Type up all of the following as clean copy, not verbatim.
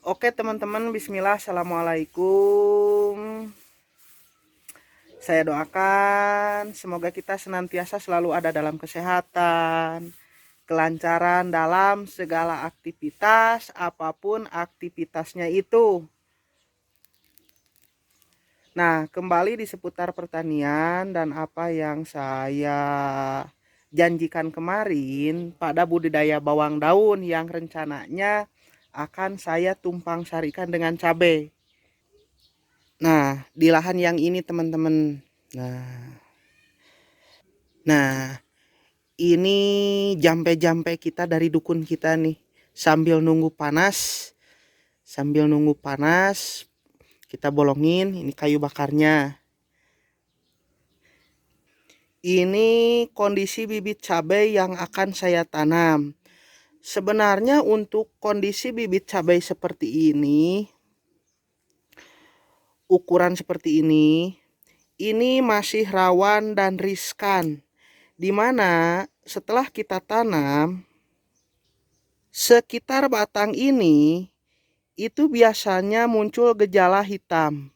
Oke teman-teman, bismillah, assalamualaikum. Saya doakan semoga kita senantiasa selalu ada dalam kesehatan, kelancaran dalam segala aktivitas, apapun aktivitasnya itu. Nah, kembali di seputar pertanian dan apa yang saya janjikan kemarin pada budidaya bawang daun yang rencananya akan saya tumpang sarikan dengan cabai. Nah, di lahan yang ini teman-teman. Nah, nah, ini jampe-jampe kita dari dukun kita nih. Sambil nunggu panas, kita bolongin ini kayu bakarnya. Ini kondisi bibit cabai yang akan saya tanam. Sebenarnya untuk kondisi bibit cabai seperti ini, ukuran seperti ini masih rawan dan riskan. Di mana setelah kita tanam, sekitar batang ini itu biasanya muncul gejala hitam.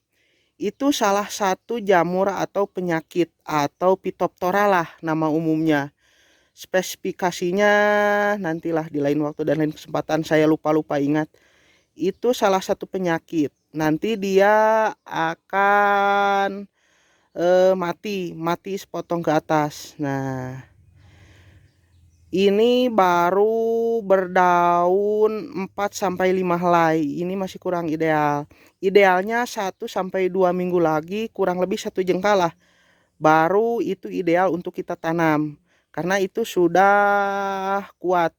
Itu salah satu jamur atau penyakit atau Phytophthora lah nama umumnya. Spesifikasinya nantilah di lain waktu dan lain kesempatan, saya lupa ingat. Itu salah satu penyakit. Nanti dia akan mati sepotong ke atas. Nah, ini baru berdaun 4 sampai 5 helai. Ini masih kurang ideal. Idealnya 1 sampai 2 minggu lagi, kurang lebih 1 jengkal lah. Baru itu ideal untuk kita tanam. Karena itu sudah kuat.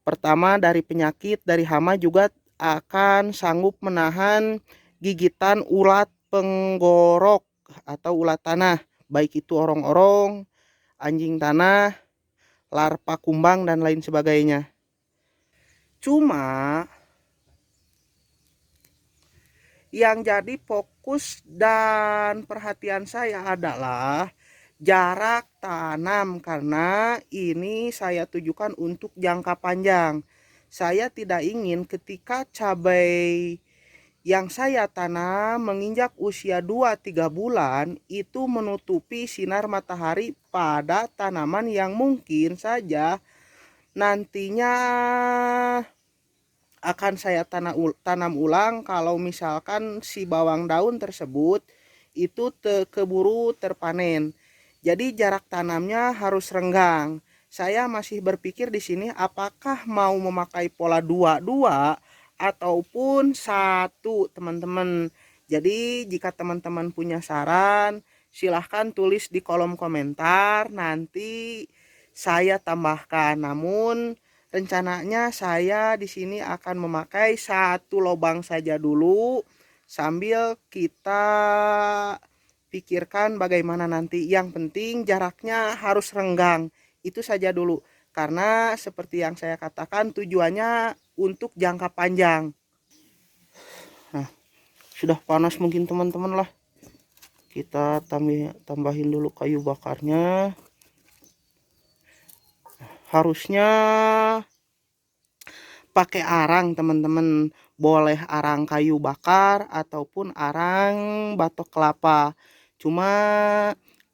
Pertama dari penyakit, dari hama juga akan sanggup menahan gigitan ulat penggorok atau ulat tanah. Baik itu orong-orong, anjing tanah, larva kumbang dan lain sebagainya. Cuma yang jadi fokus dan perhatian saya adalah jarak tanam, karena ini saya tujukan untuk jangka panjang. Saya tidak ingin ketika cabai yang saya tanam menginjak usia 2-3 bulan itu menutupi sinar matahari pada tanaman yang mungkin saja nantinya akan saya tanam ulang kalau misalkan si bawang daun tersebut itu keburu terpanen. Jadi jarak tanamnya harus renggang. Saya masih berpikir di sini apakah mau memakai pola 2-2 ataupun 1, teman-teman. Jadi jika teman-teman punya saran, silahkan tulis di kolom komentar, nanti saya tambahkan. Namun rencananya saya di sini akan memakai 1 lubang saja dulu sambil kita pikirkan bagaimana nanti. Yang penting jaraknya harus renggang. Itu saja dulu. Karena seperti yang saya katakan tujuannya untuk jangka panjang. Nah, sudah panas mungkin teman-teman lah. Kita tambahin dulu kayu bakarnya. Harusnya pakai arang teman-teman, boleh arang kayu bakar ataupun arang batok kelapa. Cuma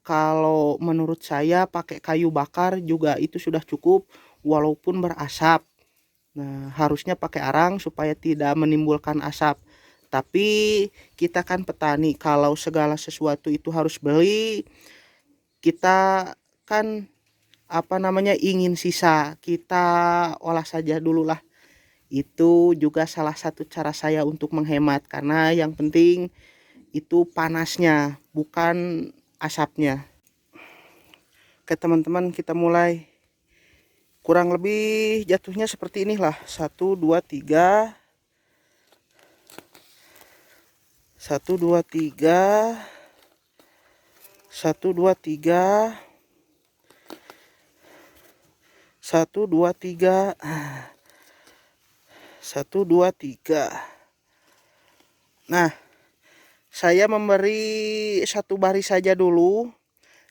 kalau menurut saya pakai kayu bakar juga itu sudah cukup walaupun berasap. Nah, harusnya pakai arang supaya tidak menimbulkan asap. Tapi kita kan petani, kalau segala sesuatu itu harus beli, kita kan ingin sisa, kita olah saja dulu lah. Itu juga salah satu cara saya untuk menghemat, karena yang penting itu panasnya bukan asapnya. Oke teman-teman, kita mulai. Kurang lebih jatuhnya seperti inilah. 1 2 3, 1 2 3, 1 2 3, 1 2 3, 1 2 3. Nah, saya memberi 1 baris saja dulu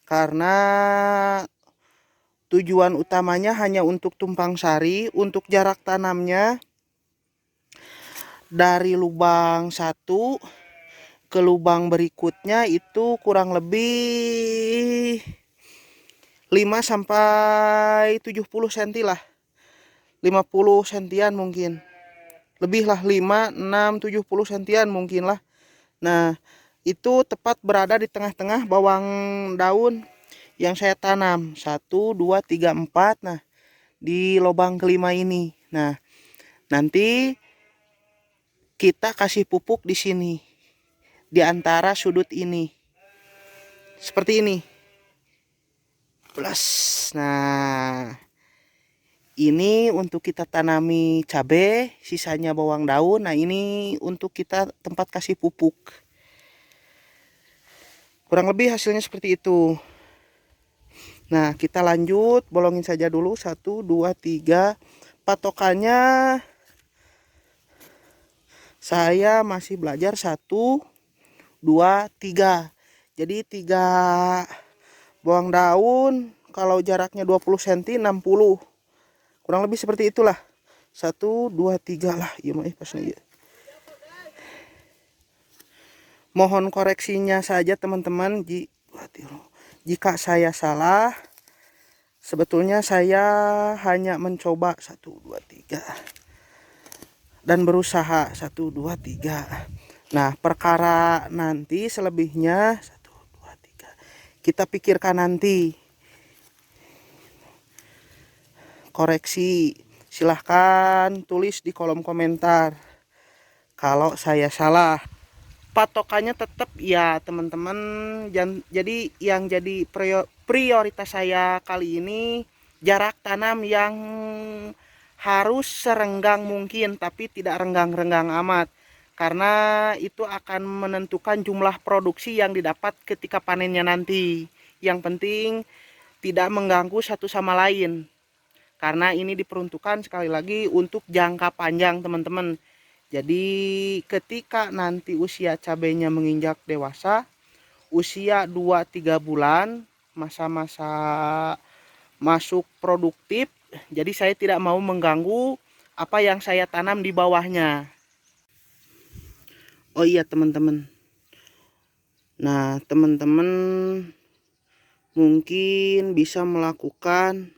karena tujuan utamanya hanya untuk tumpang sari. Untuk jarak tanamnya dari lubang satu ke lubang berikutnya itu kurang lebih 5 sampai 70 cm lah. 50 sentian mungkin. Lebih lah, 5, 6, 70 sentian mungkin lah. Nah, itu tepat berada di tengah-tengah bawang daun yang saya tanam. 1, 2, 3, 4. Nah, di lubang kelima ini. Nah, nanti kita kasih pupuk di sini. Di antara sudut ini. Seperti ini. Plus. Nah, ini untuk kita tanami cabai, sisanya bawang daun. Nah, ini untuk kita tempat kasih pupuk. Kurang lebih hasilnya seperti itu. Nah, kita lanjut, bolongin saja dulu 1, 2, 3. Patokannya saya masih belajar 1, 2, 3. Jadi 3 bawang daun, kalau jaraknya 20 cm 60. Kurang lebih seperti itulah. 1, 2, 3 lah. Iya mah pas nih. Mohon koreksinya saja teman-teman. Jika saya salah, sebetulnya saya hanya mencoba 1, 2, 3 dan berusaha 1, 2, 3. Nah, perkara nanti selebihnya 1, 2, 3 kita pikirkan nanti. Koreksi silahkan tulis di kolom komentar kalau saya salah. Patokannya tetap ya teman-teman. Jadi yang jadi prioritas saya kali ini jarak tanam yang harus serenggang mungkin, tapi tidak renggang-renggang amat, karena itu akan menentukan jumlah produksi yang didapat ketika panennya nanti. Yang penting tidak mengganggu satu sama lain, karena ini diperuntukkan sekali lagi untuk jangka panjang teman-teman. Jadi ketika nanti usia cabenya menginjak dewasa, usia 2-3 bulan, masa-masa masuk produktif, jadi saya tidak mau mengganggu apa yang saya tanam di bawahnya. Oh iya teman-teman. Nah, teman-teman mungkin bisa melakukan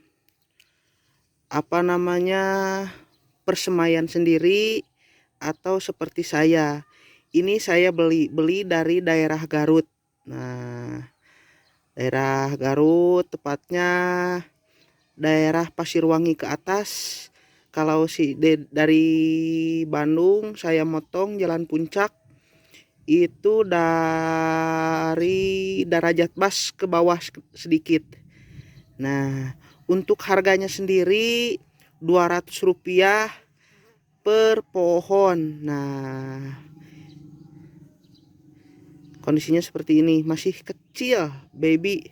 persemaian sendiri, atau seperti saya. Ini saya beli dari daerah Garut. Nah, daerah Garut, tepatnya daerah Pasirwangi ke atas. Kalau dari Bandung saya motong Jalan Puncak, itu dari Darajat Bas ke bawah sedikit. Nah, untuk harganya sendiri Rp200 per pohon. Nah, kondisinya seperti ini, masih kecil, baby.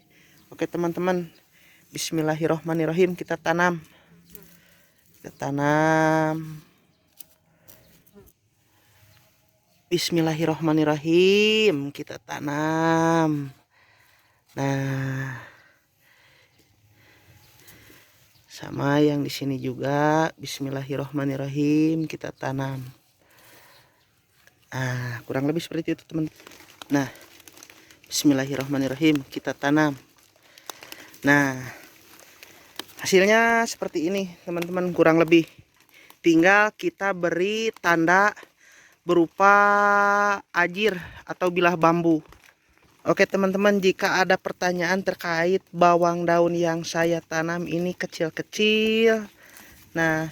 Oke teman-teman, bismillahirrohmanirrohim, kita tanam. Bismillahirrohmanirrohim, kita tanam. Nah, sama yang di sini juga, bismillahirrohmanirrohim, kita tanam. Nah, kurang lebih seperti itu teman. Nah, bismillahirrohmanirrohim, kita tanam. Nah, hasilnya seperti ini teman-teman, kurang lebih. Tinggal kita beri tanda berupa ajir atau bilah bambu. Oke teman-teman, jika ada pertanyaan terkait bawang daun yang saya tanam ini kecil-kecil, nah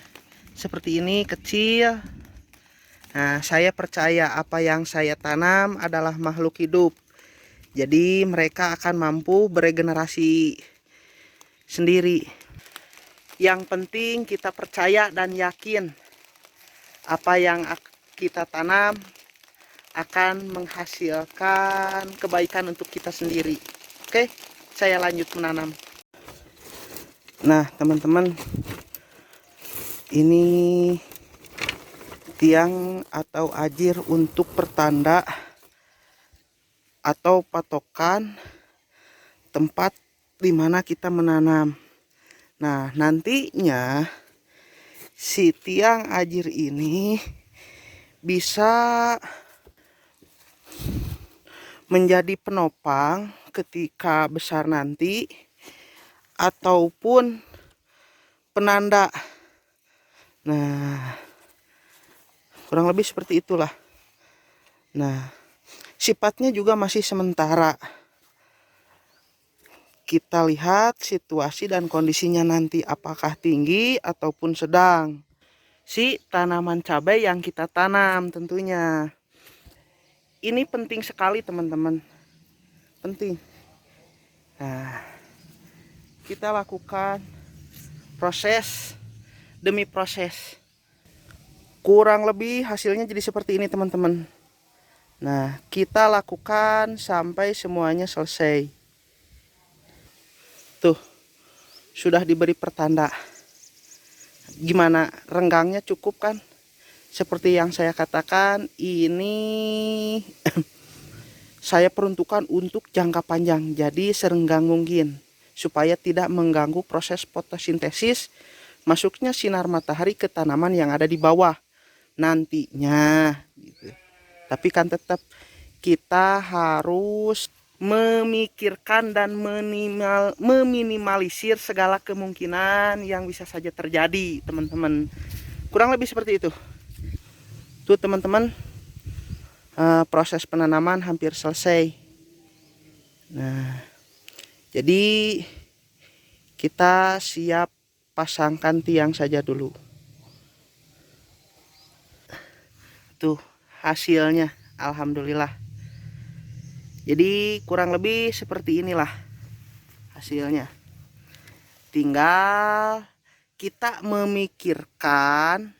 seperti ini kecil. Nah, saya percaya apa yang saya tanam adalah makhluk hidup, jadi mereka akan mampu beregenerasi sendiri. Yang penting kita percaya dan yakin apa yang kita tanam akan menghasilkan kebaikan untuk kita sendiri. Oke, saya lanjut menanam. Nah teman-teman, ini tiang atau ajir untuk pertanda atau patokan tempat dimana kita menanam. Nah, nantinya si tiang ajir ini bisa menjadi penopang ketika besar nanti ataupun penanda. Nah, kurang lebih seperti itulah. Nah, sifatnya juga masih sementara. Kita lihat situasi dan kondisinya nanti apakah tinggi ataupun sedang si tanaman cabai yang kita tanam tentunya. Ini penting sekali teman-teman. Penting. Nah, kita lakukan proses demi proses. Kurang lebih hasilnya jadi seperti ini teman-teman. Nah, kita lakukan sampai semuanya selesai. Tuh, sudah diberi pertanda. Gimana, renggangnya cukup kan? Seperti yang saya katakan, ini saya peruntukkan untuk jangka panjang. Jadi serenggang mungkin, supaya tidak mengganggu proses fotosintesis masuknya sinar matahari ke tanaman yang ada di bawah nantinya gitu. Tapi kan tetap kita harus memikirkan dan meminimalisir segala kemungkinan yang bisa saja terjadi teman-teman. Kurang lebih seperti itu. Tuh teman-teman, proses penanaman hampir selesai. Nah, jadi kita siap pasangkan tiang saja dulu. Tuh hasilnya, alhamdulillah. Jadi kurang lebih seperti inilah hasilnya. Tinggal kita memikirkan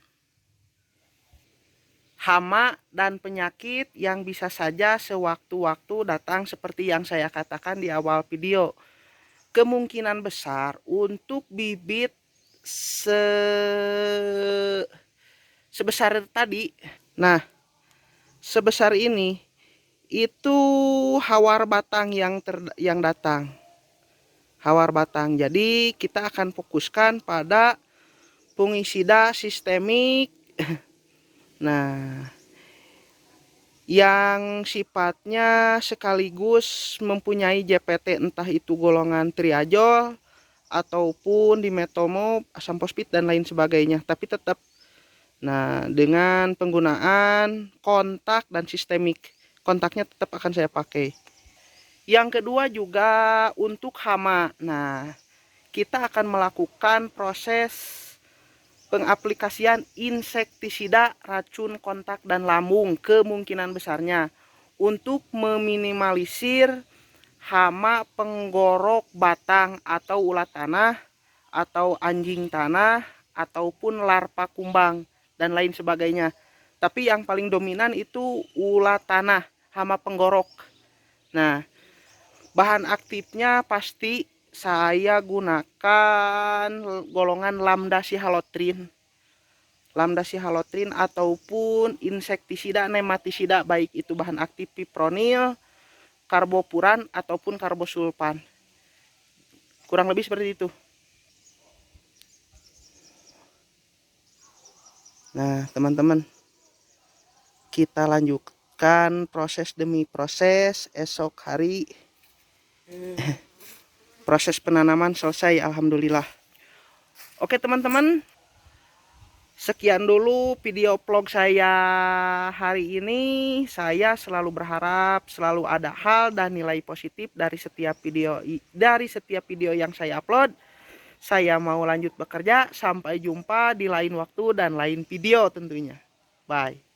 hama dan penyakit yang bisa saja sewaktu-waktu datang seperti yang saya katakan di awal video. Kemungkinan besar untuk bibit sebesar tadi. Nah, sebesar ini itu hawar batang yang datang. Hawar batang. Jadi kita akan fokuskan pada fungisida sistemik. Nah, yang sifatnya sekaligus mempunyai JPT, entah itu golongan triazol ataupun dimetomo, asam fosfit dan lain sebagainya. Tapi tetap, nah, dengan penggunaan kontak dan sistemik, kontaknya tetap akan saya pakai. Yang kedua juga untuk hama. Nah, kita akan melakukan proses pengaplikasian insektisida racun kontak dan lambung kemungkinan besarnya untuk meminimalisir hama penggorok batang atau ulat tanah atau anjing tanah ataupun larva kumbang dan lain sebagainya. Tapi yang paling dominan itu ulat tanah, hama penggorok. Nah, bahan aktifnya pasti saya gunakan golongan lambda sihalotrin. Lambda sihalotrin ataupun insektisida nematisida, baik itu bahan aktif fipronil, karbopuran ataupun karbosulfan. Kurang lebih seperti itu. Nah, teman-teman, kita lanjutkan proses demi proses. Esok hari proses penanaman selesai, alhamdulillah. Oke teman-teman, sekian dulu video vlog saya hari ini. Saya selalu berharap selalu ada hal dan nilai positif dari setiap video yang saya upload. Saya mau lanjut bekerja. Sampai jumpa di lain waktu dan lain video tentunya. Bye.